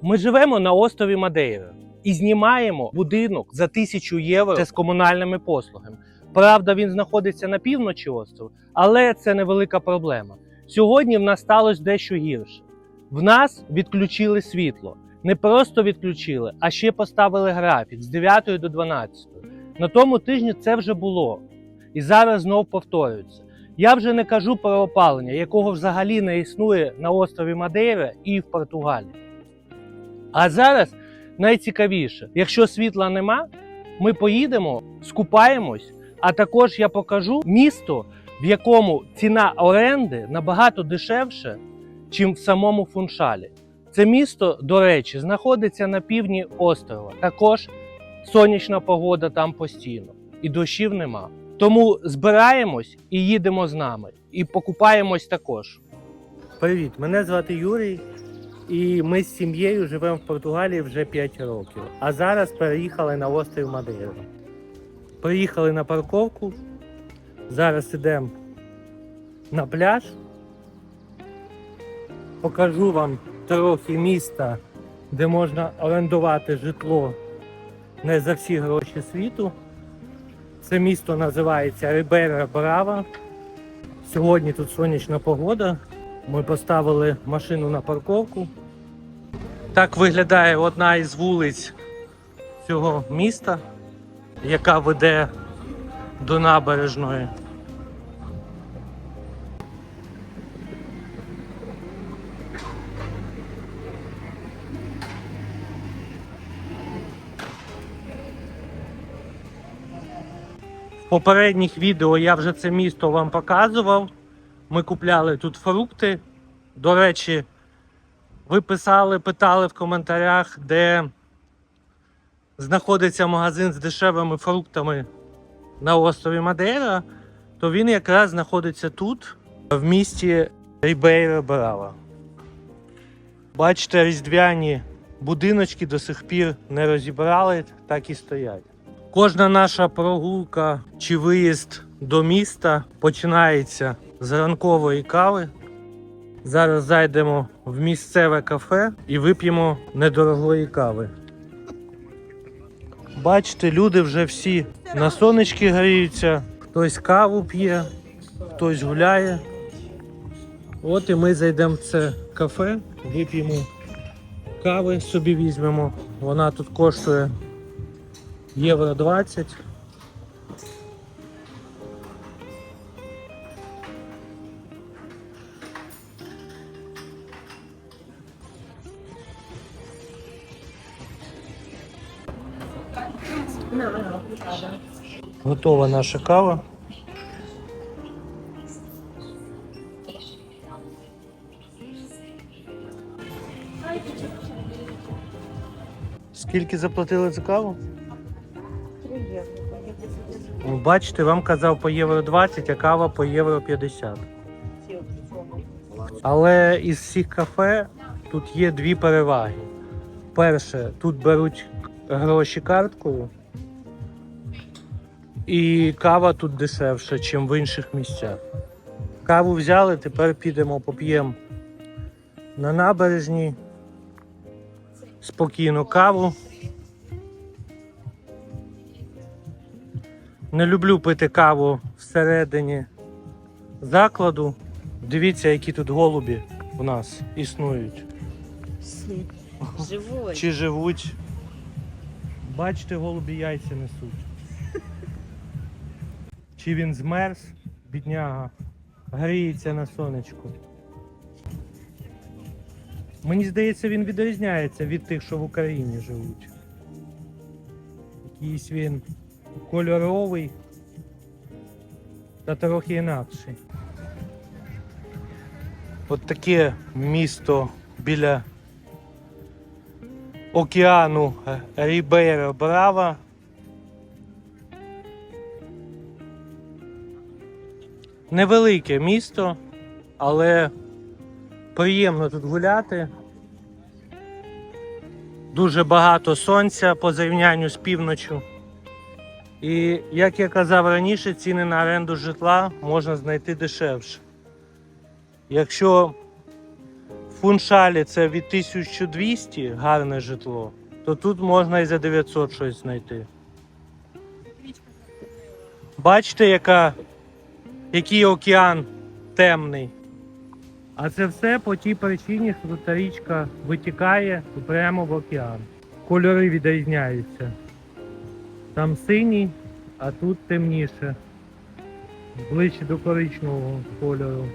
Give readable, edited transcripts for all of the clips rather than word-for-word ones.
Ми живемо на острові Мадейра і знімаємо будинок за 1000 євро з комунальними послугами. Правда, він знаходиться на півночі острову, але це невелика проблема. Сьогодні в нас сталося дещо гірше. В нас відключили світло. Не просто відключили, а ще поставили графік з 9 до 12. На тому тижні це вже було. І зараз знов повторюється. Я вже не кажу про опалення, якого взагалі не існує на острові Мадейра і в Португалії. А зараз найцікавіше, якщо світла нема, ми поїдемо, скупаємось, а також я покажу місто, в якому ціна оренди набагато дешевше, ніж в самому Фуншалі. Це місто, до речі, знаходиться на півдні острова. Також сонячна погода там постійно і дощів нема. Тому збираємось і їдемо з нами. І покупаємось також. Привіт, мене звати Юрій. І ми з сім'єю живемо в Португалії вже 5 років. А зараз переїхали на острів Мадейра. Приїхали на парковку. Зараз йдемо на пляж. Покажу вам трохи міста, де можна орендувати житло не за всі гроші світу. Це місто називається Рибейра Брава. Сьогодні тут сонячна погода. Ми поставили машину на парковку. Так виглядає одна із вулиць цього міста, яка веде до набережної. В попередніх відео я вже це місто вам показував. Ми купляли тут фрукти. До речі, ви питали в коментарях, де знаходиться магазин з дешевими фруктами на острові Мадейра, то він якраз знаходиться тут, в місті Рибейра Брава. Бачите, різдвяні будиночки до сих пір не розібрали, так і стоять. Кожна наша прогулка чи виїзд до міста починається з ранкової кави. Зараз зайдемо в місцеве кафе і вип'ємо недорогої кави. Бачите, люди вже всі на сонечки гріються, хтось каву п'є, хтось гуляє. От і ми зайдемо в це кафе, вип'ємо кави, собі візьмемо. Вона тут коштує євро 20. Готова наша кава. Скільки заплатили за каву? 3 євро. Бачите, вам казав по євро 20, а кава по євро 50. Але із всіх кафе тут є дві переваги. Перше, тут беруть гроші карткою. І кава тут дешевша, ніж в інших місцях. Каву взяли, тепер підемо поп'ємо на набережній. Спокійно каву. Не люблю пити каву всередині закладу. Дивіться, які тут голубі у нас існують. Живой. Чи живуть. Бачите, голубі яйця несуть. Чи він змерз, бідняга, гріється на сонечку. Мені здається, він відрізняється від тих, що в Україні живуть. Якийсь він кольоровий та трохи інакший. От таке місто біля океану Рибейра Брава. Невелике місто, але приємно тут гуляти. Дуже багато сонця по зрівнянню з півночю. І, як я казав раніше, ціни на оренду житла можна знайти дешевше. Якщо в Фуншалі це від 1200 гарне житло, то тут можна і за 900 щось знайти. Бачите, який океан темний. А це все по тій причині, що та річка витікає прямо в океан. Кольори відрізняються. Там синій, а тут темніше. Ближче до коричневого кольору.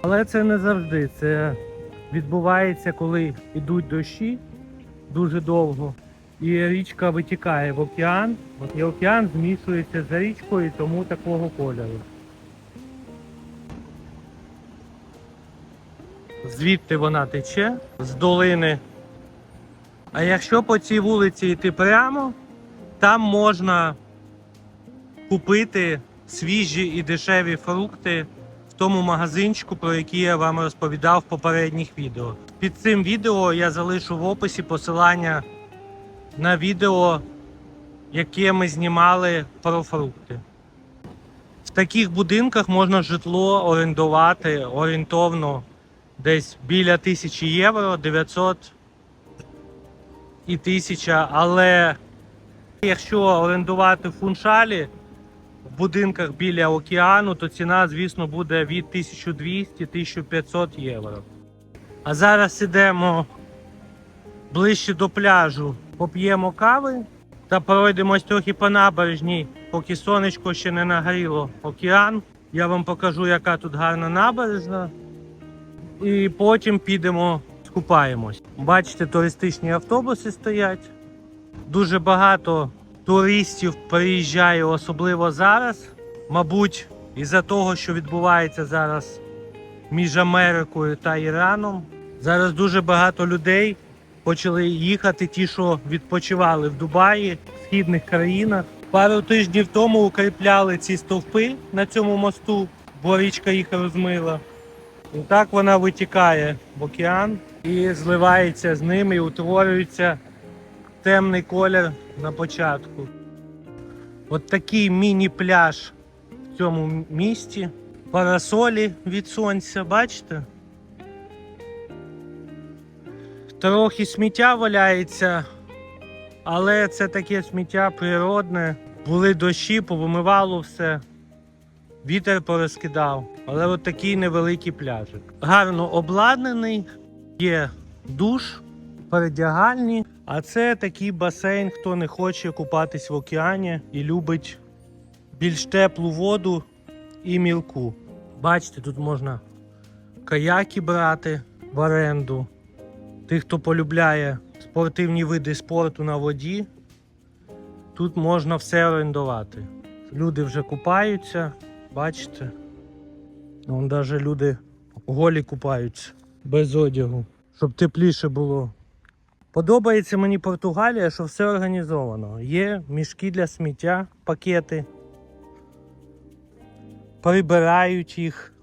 Але це не завжди. Це відбувається, коли йдуть дощі дуже довго. І річка витікає в океан. І океан змішується з річкою, тому такого кольору. Звідти вона тече, з долини. А якщо по цій вулиці йти прямо, там можна купити свіжі і дешеві фрукти в тому магазинчику, про який я вам розповідав в попередніх відео. Під цим відео я залишу в описі посилання на відео, яке ми знімали про фрукти. В таких будинках можна житло орендувати орієнтовно десь біля 1000 євро, 900 і 1000, але якщо орендувати в Фуншалі в будинках біля океану, то ціна, звісно, буде від 1200-1500 євро. А зараз ідемо ближче до пляжу, поп'ємо кави та пройдемось трохи по набережній, поки сонечко ще не нагріло океан. Я вам покажу, яка тут гарна набережна. І потім підемо скупаємось. Бачите, туристичні автобуси стоять. Дуже багато туристів приїжджає, особливо зараз. Мабуть, із-за того, що відбувається зараз між Америкою та Іраном. Зараз дуже багато людей почали їхати, ті, що відпочивали в Дубаї, в східних країнах. Пару тижнів тому укріпляли ці стовпи на цьому мосту, бо річка їх розмила. І так вона витікає в океан і зливається з ними, і утворюється темний колір на початку. От такий міні-пляж в цьому місті. Парасолі від сонця, бачите? Трохи сміття валяється, але це таке сміття природне. Були дощі, повимивало все. Вітер порозкидав, але от такий невеликий пляжик. Гарно обладнаний, є душ, передягальні, а це такий басейн, хто не хоче купатись в океані і любить більш теплу воду і мілку. Бачите, тут можна каяки брати в оренду. Тих, хто полюбляє спортивні види спорту на воді, тут можна все орендувати. Люди вже купаються. Бачите? Вон навіть люди голі купаються, без одягу, щоб тепліше було. Подобається мені Португалія, що все організовано. Є мішки для сміття, пакети. Прибирають їх,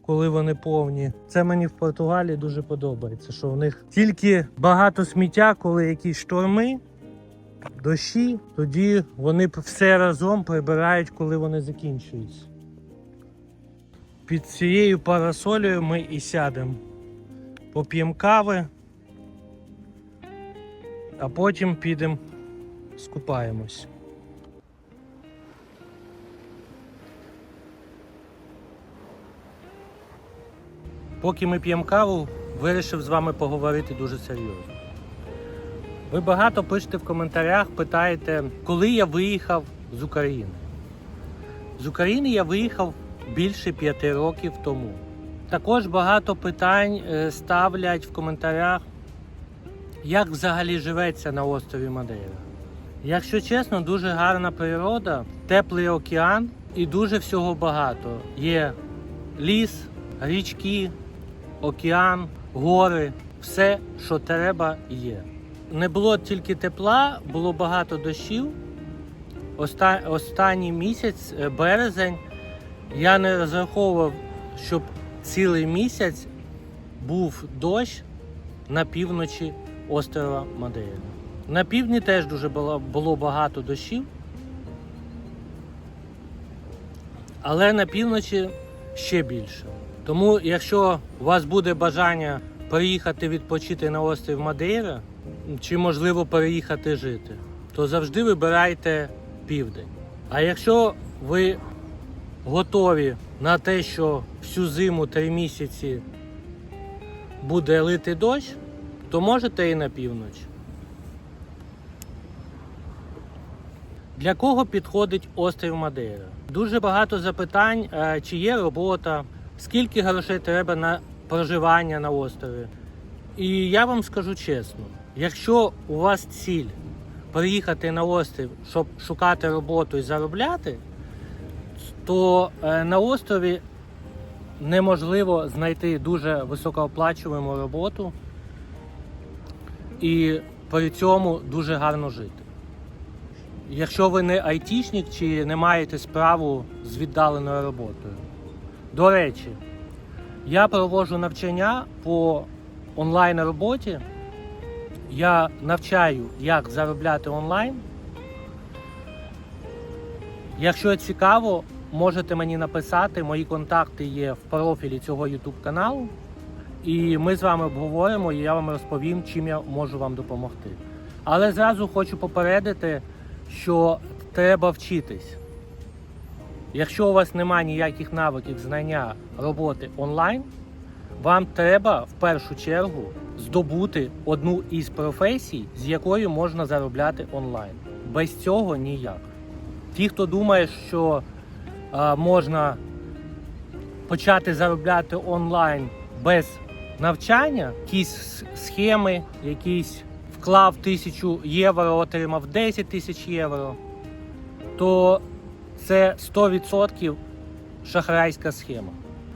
коли вони повні. Це мені в Португалії дуже подобається, що в них тільки багато сміття, коли якісь шторми, дощі, тоді вони все разом прибирають, коли вони закінчуються. Під цією парасолею ми і сядемо. Поп'ємо кави, а потім підемо скупаємось. Поки ми п'ємо каву, вирішив з вами поговорити дуже серйозно. Ви багато пишете в коментарях, питаєте, коли я виїхав з України. З України я виїхав більше 5 років тому. Також багато питань ставлять в коментарях, як взагалі живеться на острові Мадейра. Якщо чесно, дуже гарна природа, теплий океан і дуже всього багато. Є ліс, річки, океан, гори, все, що треба, є. Не було тільки тепла, було багато дощів. Останній місяць, березень, я не розраховував, щоб цілий місяць був дощ на півночі острова Мадейра. На півдні теж дуже було багато дощів, але на півночі ще більше. Тому, якщо у вас буде бажання приїхати відпочити на острів Мадейра, чи можливо переїхати жити, то завжди вибирайте південь. А якщо ви готові на те, що всю зиму 3 місяці буде лити дощ, то можете і на північ. Для кого підходить острів Мадейра? Дуже багато запитань, чи є робота, скільки грошей треба на проживання на острові. І я вам скажу чесно, якщо у вас ціль приїхати на острів, щоб шукати роботу і заробляти, то на острові неможливо знайти дуже високооплачувану роботу і при цьому дуже гарно жити. Якщо ви не айтішник чи не маєте справу з віддаленою роботою. До речі, я проводжу навчання по онлайн-роботі. Я навчаю, як заробляти онлайн. Якщо цікаво, можете мені написати, мої контакти є в профілі цього YouTube каналу. І ми з вами обговоримо, і я вам розповім, чим я можу вам допомогти. Але зразу хочу попередити, що треба вчитись. Якщо у вас немає ніяких навиків знання роботи онлайн, вам треба в першу чергу здобути одну із професій, з якою можна заробляти онлайн. Без цього ніяк. Ті, хто думає, що можна почати заробляти онлайн без навчання, якісь схеми, якісь вклав 1000 євро, отримав 10 тисяч євро, то це 100% шахрайська схема.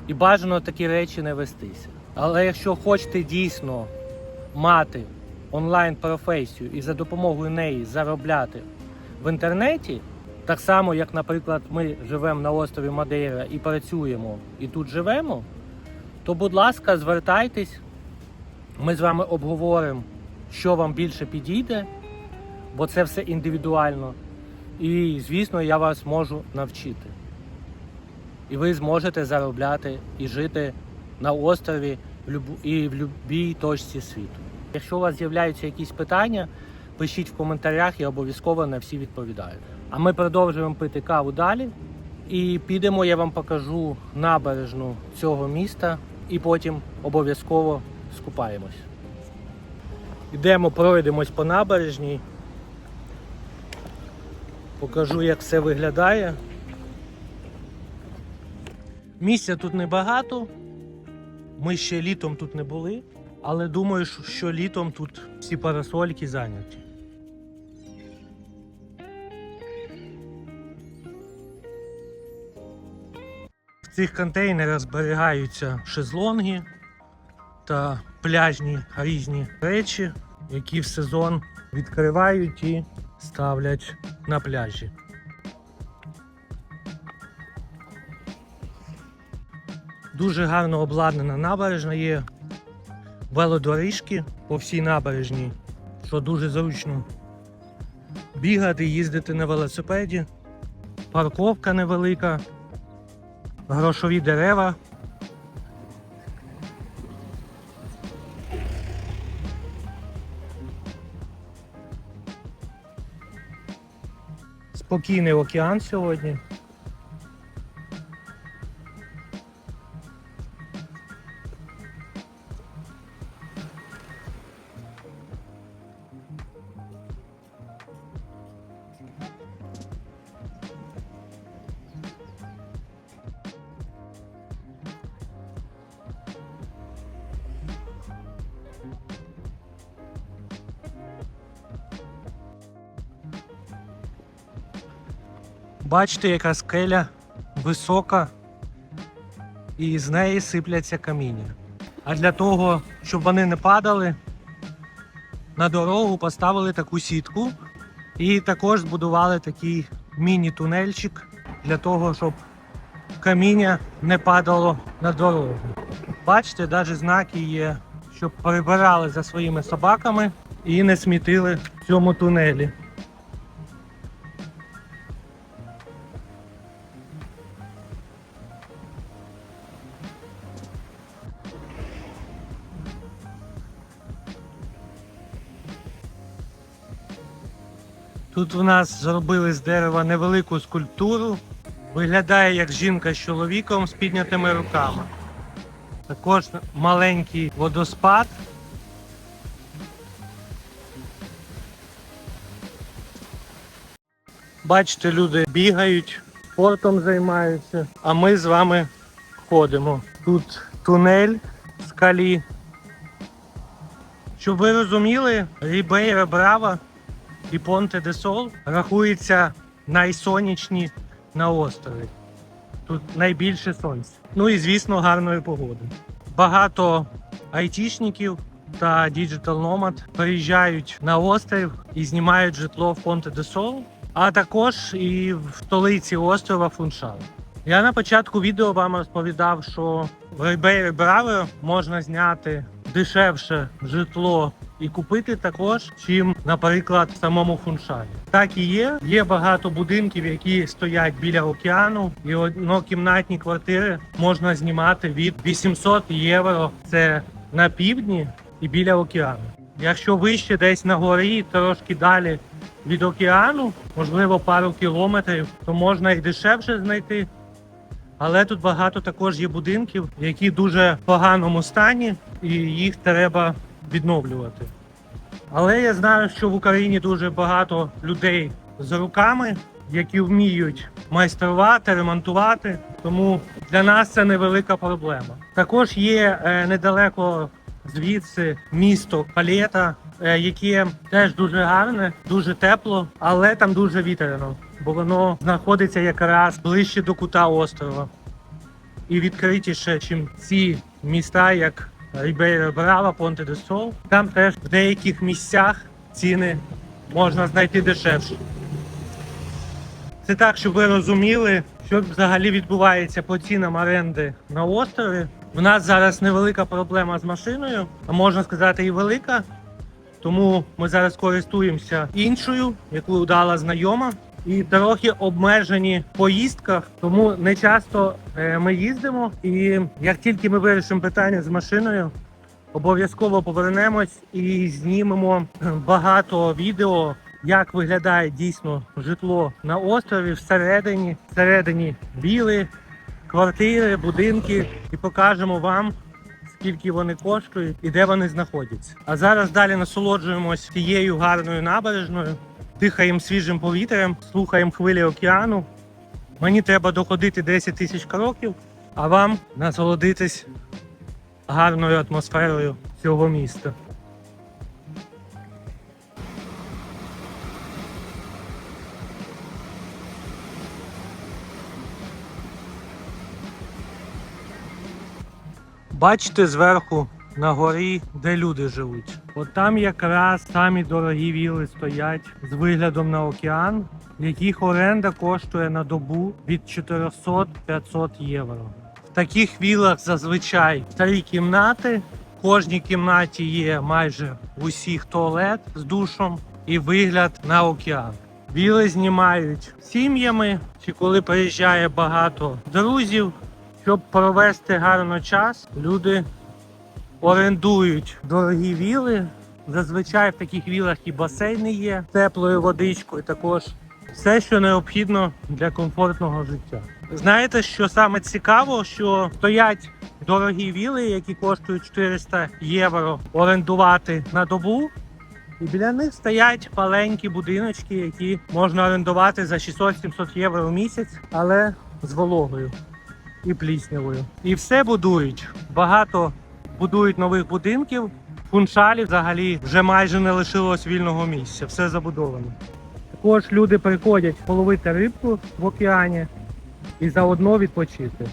І бажано такі речі не вестися. Але якщо хочете дійсно мати онлайн-професію і за допомогою неї заробляти в інтернеті, так само, як, наприклад, ми живемо на острові Мадейра і працюємо, і тут живемо, то, будь ласка, звертайтесь, ми з вами обговоримо, що вам більше підійде, бо це все індивідуально. І, звісно, я вас можу навчити. І ви зможете заробляти і жити на острові і в будь-якій точці світу. Якщо у вас з'являються якісь питання, пишіть в коментарях, я обов'язково на всі відповідаю. А ми продовжуємо пити каву далі. І підемо, я вам покажу набережну цього міста і потім обов'язково скупаємось. Йдемо, пройдемось по набережній. Покажу, як все виглядає. Місця тут небагато. Ми ще літом тут не були, але думаю, що літом тут всі парасольки зайняті. В цих контейнерах зберігаються шезлонги та пляжні різні речі, які в сезон відкривають і ставлять на пляжі. Дуже гарно обладнана набережна, є велодоріжки по всій набережній, що дуже зручно бігати, їздити на велосипеді, парковка невелика, грошові дерева. Спокійний океан сьогодні. Бачите, яка скеля висока, і з неї сипляться каміння. А для того, щоб вони не падали, на дорогу поставили таку сітку і також збудували такий міні-тунельчик для того, щоб каміння не падало на дорогу. Бачите, навіть знаки є, щоб прибирали за своїми собаками і не смітили в цьому тунелі. Тут в нас зробили з дерева невелику скульптуру. Виглядає як жінка з чоловіком з піднятими руками. Також маленький водоспад. Бачите, люди бігають, спортом займаються, а ми з вами ходимо. Тут тунель в скалі. Щоб ви розуміли, Рібейра Брава і Понте де Сол рахуються найсонячні на острові. Тут найбільше сонця. Ну і, звісно, гарної погоди. Багато айтішників та діджитал-номад приїжджають на острів і знімають житло в Понте де Сол, а також і в столиці острова Фуншал. Я на початку відео вам розповідав, що в Рібейрі Браво можна зняти дешевше житло і купити також, чим, наприклад, в самому Фуншалі. Так і є. Є багато будинків, які стоять біля океану, і однокімнатні квартири можна знімати від 800 євро. Це на півдні і біля океану. Якщо вище десь на горі, трошки далі від океану, можливо пару кілометрів, то можна і дешевше знайти. Але тут багато також є будинків, які в дуже поганому стані, і їх треба відновлювати. Але я знаю, що в Україні дуже багато людей з руками, які вміють майструвати, ремонтувати, тому для нас це невелика проблема. Також є недалеко звідси місто Палета, яке теж дуже гарне, дуже тепло, але там дуже вітряно, бо воно знаходиться якраз ближче до кута острова і відкритіше, ніж ці міста, як Рібейра Брава, Понте де Сол. Там теж в деяких місцях ціни можна знайти дешевше. Це так, щоб ви розуміли, що взагалі відбувається по цінам оренди на острові. У нас зараз невелика проблема з машиною, а можна сказати і велика. Тому ми зараз користуємося іншою, яку дала знайома. І трохи обмежені в поїздках, тому не часто ми їздимо. І як тільки ми вирішимо питання з машиною, обов'язково повернемось і знімемо багато відео, як виглядає дійсно житло на острові всередині вілли, квартири, будинки, і покажемо вам, скільки вони коштують і де вони знаходяться. А зараз далі насолоджуємось цією гарною набережною, дихаємо свіжим повітрям, слухаємо хвилі океану. Мені треба доходити 10 тисяч кроків, а вам насолодитись гарною атмосферою цього міста. Бачите зверху на горі, де люди живуть. От там якраз самі дорогі вілли стоять з виглядом на океан, яких оренда коштує на добу від 400-500 євро. В таких віллах зазвичай 3 кімнати. В кожній кімнаті є майже в усіх туалет з душем і вигляд на океан. Вілли знімають сім'ями, чи коли приїжджає багато друзів. Щоб провести гарно час, люди орендують дорогі вілли. Зазвичай в таких віллах і басейни є, теплою водичкою, також все, що необхідно для комфортного життя. Знаєте, що саме цікаво, що стоять дорогі вілли, які коштують 400 євро орендувати на добу, і біля них стоять маленькі будиночки, які можна орендувати за 600-700 євро в місяць, але з вологою і пліснявою. І все будують. Багато будують нових будинків. В Фуншалі взагалі вже майже не лишилось вільного місця. Все забудовано. Також люди приходять половити рибку в океані і заодно відпочити.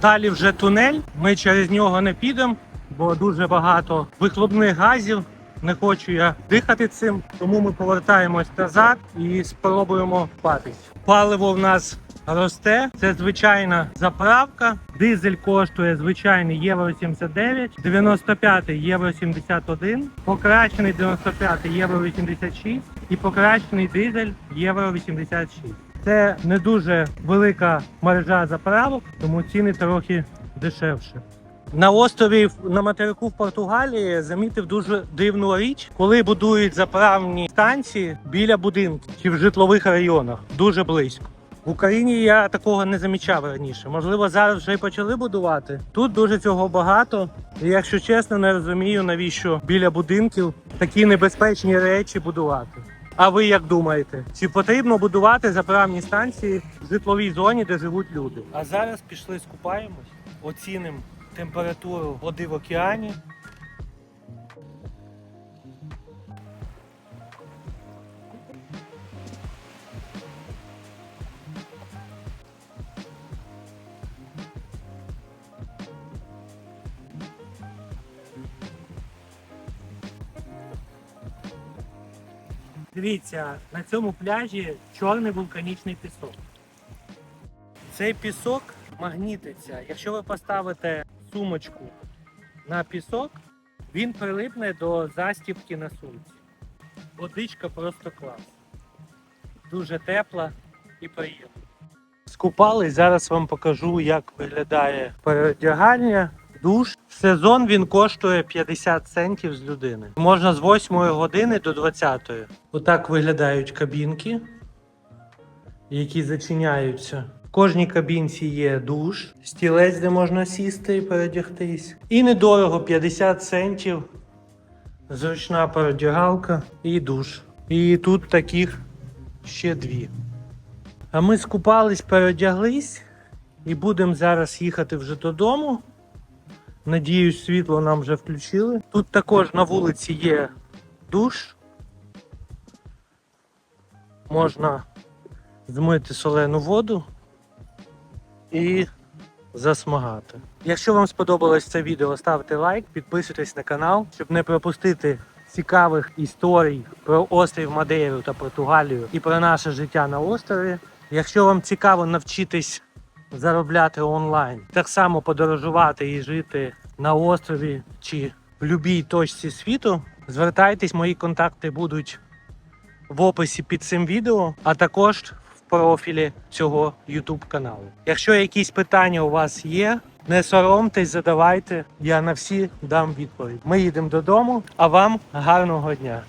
Далі вже тунель. Ми через нього не підемо, бо дуже багато вихлопних газів. Не хочу я дихати цим, тому ми повертаємось назад і спробуємо купатись. Паливо в нас росте, це звичайна заправка. Дизель коштує звичайний євро 79, 95 євро 71, покращений 95 євро 86 і покращений дизель євро 86. Це не дуже велика мережа заправок, тому ціни трохи дешевше. На острові на материку в Португалії замітив дуже дивну річ, коли будують заправні станції біля будинків чи в житлових районах, дуже близько. В Україні я такого не замічав раніше. Можливо, зараз вже й почали будувати. Тут дуже цього багато. І, якщо чесно, не розумію, навіщо біля будинків такі небезпечні речі будувати. А ви як думаєте? Чи потрібно будувати заправні станції в житловій зоні, де живуть люди? А зараз пішли скупаємось, оцінимо температуру води в океані. Дивіться, на цьому пляжі чорний вулканічний пісок. Цей пісок магнітиться. Якщо ви поставите сумочку на пісок, він прилипне до застібки на сумці. Водичка просто клас. Дуже тепла і приємна. Скупались, зараз вам покажу, як виглядає переодягання. Душ. В сезон він коштує 50 центів з людини. Можна з 8 години до 20. Отак виглядають кабінки, які зачиняються. В кожній кабінці є душ, стілець, де можна сісти і передягтись. І недорого, 50 центів. Зручна передягалка і душ. І тут таких ще 2. А ми скупались, переодяглись і будемо зараз їхати вже додому. Надіюсь, світло нам вже включили. Тут також на вулиці є душ. Можна змити солену воду і засмагати. Якщо вам сподобалось це відео, ставте лайк, підписуйтесь на канал, щоб не пропустити цікавих історій про острів Мадейру та Португалію і про наше життя на острові. Якщо вам цікаво навчитись заробляти онлайн, так само подорожувати і жити на острові чи в будь-якій точці світу, звертайтесь, мої контакти будуть в описі під цим відео, а також в профілі цього YouTube каналу. Якщо якісь питання у вас є, не соромтесь, задавайте, я на всі дам відповідь. Ми їдемо додому, а вам гарного дня!